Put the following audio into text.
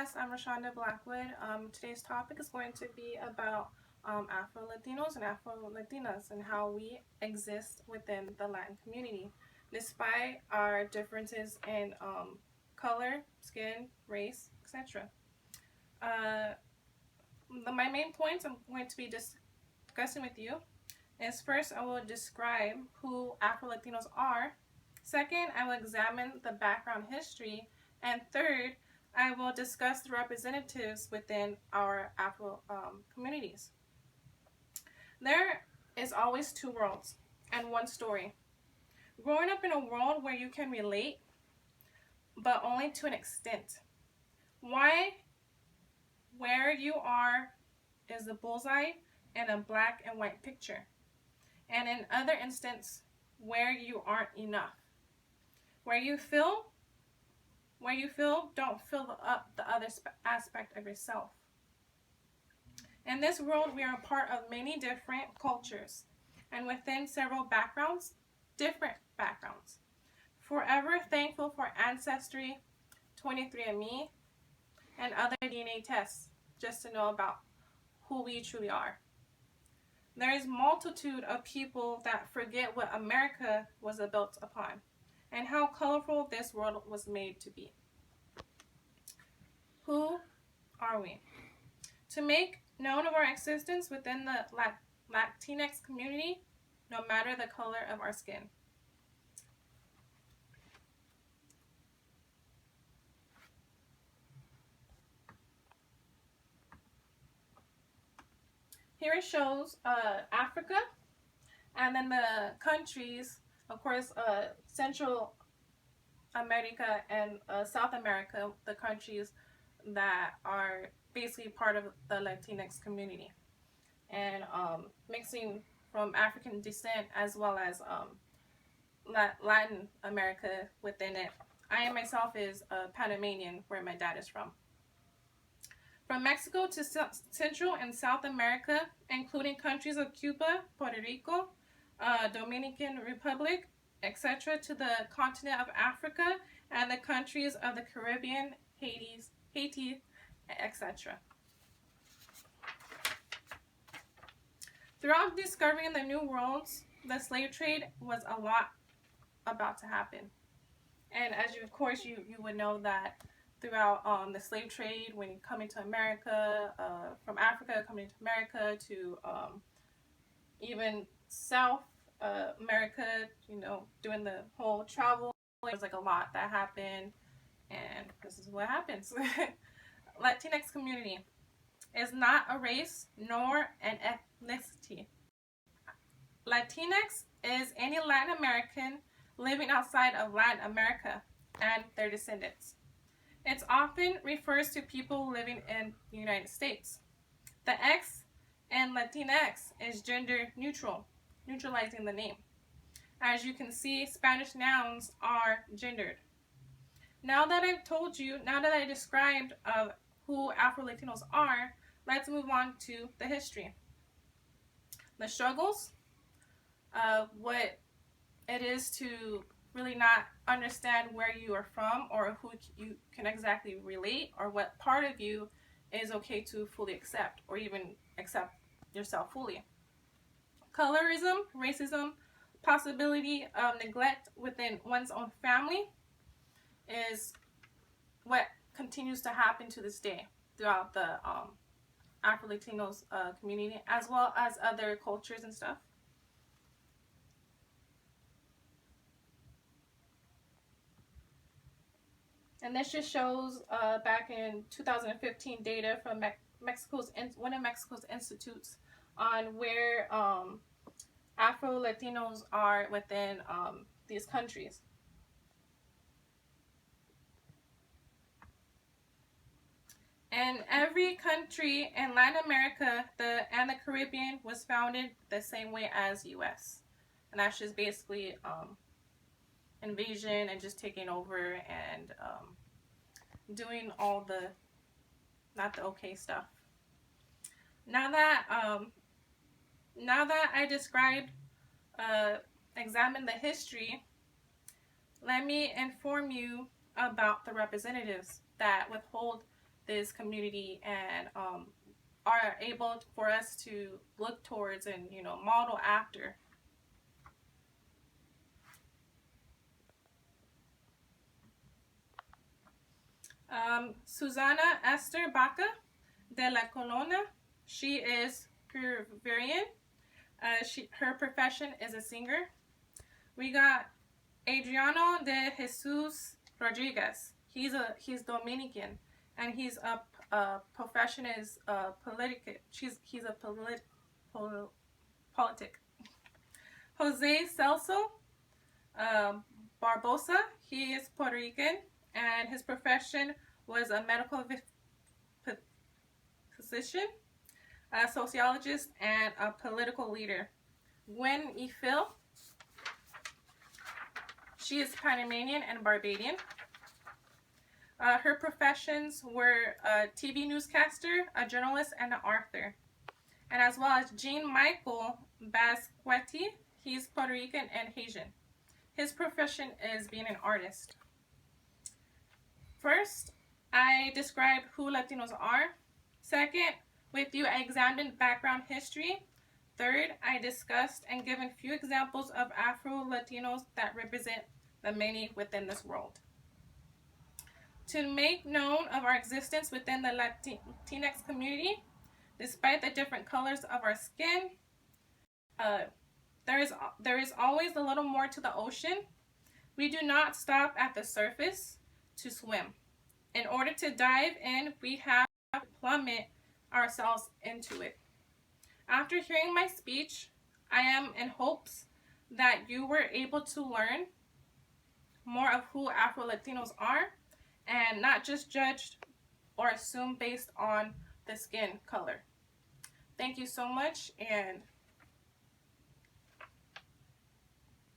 podcast. I'm Rashonda Blackwood. Today's topic is going to be about Afro-Latinos and Afro-Latinas and how we exist within the Latin community, despite our differences in color, skin, race, etc. Uh, my main points I'm going to be discussing with you is first, I will describe who Afro-Latinos are. Second, I will examine the background history. And third, I will discuss the representatives within our Afro communities. There is always two worlds and one story. Growing up in a world where you can relate, but only to an extent. Why, where you are is a bullseye and a black and white picture. And in other instances, where you aren't enough. Where you feel, don't fill up the other aspect of yourself. In this world, we are a part of many different cultures, and within several backgrounds, different backgrounds. Forever thankful for Ancestry, 23andMe, and other DNA tests, just to know about who we truly are. There is multitude of people that forget what America was built upon, and how colorful this world was made to be. Who are we? To make known of our existence within the Latinx community, no matter the color of our skin. Here it shows Africa, and then the countries, of course, Central America and South America, the countries that are basically part of the Latinx community, and mixing from African descent as well as Latin America within it. I myself is a Panamanian, where my dad is from. From Mexico to Central and South America, including countries of Cuba, Puerto Rico, Dominican Republic, etc., to the continent of Africa and the countries of the Caribbean, Haiti, etc. Throughout discovering the new worlds, the slave trade was a lot about to happen. And as you, of course, you would know that throughout the slave trade, when coming to America, from Africa coming to America to even South America, doing the whole travel, it was like a lot that happened, and this is what happens. Latinx community is not a race nor an ethnicity. Latinx is any Latin American living outside of Latin America and their descendants. It often refers to people living in the United States. The X in Latinx is gender neutral, neutralizing the name. As you can see, Spanish nouns are gendered. Now that I've told you, now that I described who Afro-Latinos are, let's move on to the history. The struggles, what it is to really not understand where you are from or who you can exactly relate, or what part of you is okay to fully accept or even accept yourself fully. Colorism, racism, possibility of neglect within one's own family is what continues to happen to this day throughout the Afro-Latinos community, as well as other cultures and stuff. And this just shows back in 2015 data from one of Mexico's institutes on where Afro-Latinos are within these countries. And every country in Latin America and the Caribbean was founded the same way as U.S. And that's just basically invasion and just taking over and doing all the not the okay stuff. Now that I described, examined the history, let me inform you about the representatives that withhold this community and are able for us to look towards and, you know, model after. Susana Esther Baca de la Colonna. She is Peruvian. Her profession is a singer. We got Adriano de Jesus Rodriguez. He's Dominican, and he's a profession is politic. He's a politic. Jose Celso Barbosa. He is Puerto Rican, and his profession was a medical physician, a sociologist, and a political leader. Gwen Ifil. She is Panamanian and Barbadian. Her professions were a TV newscaster, a journalist, and an author. And as well as Jean Michael Basquetti. He's Puerto Rican and Haitian. His profession is being an artist. First, I describe who Latinos are. Second, with you, I examined background history. Third, I discussed and given few examples of Afro-Latinos that represent the many within this world. To make known of our existence within the Latinx community, despite the different colors of our skin, there is always a little more to the ocean. We do not stop at the surface to swim. In order to dive in, we have to plummet ourselves into it. After hearing my speech, I am in hopes that you were able to learn more of who Afro-Latinos are and not just judged or assume based on the skin color. Thank you so much, and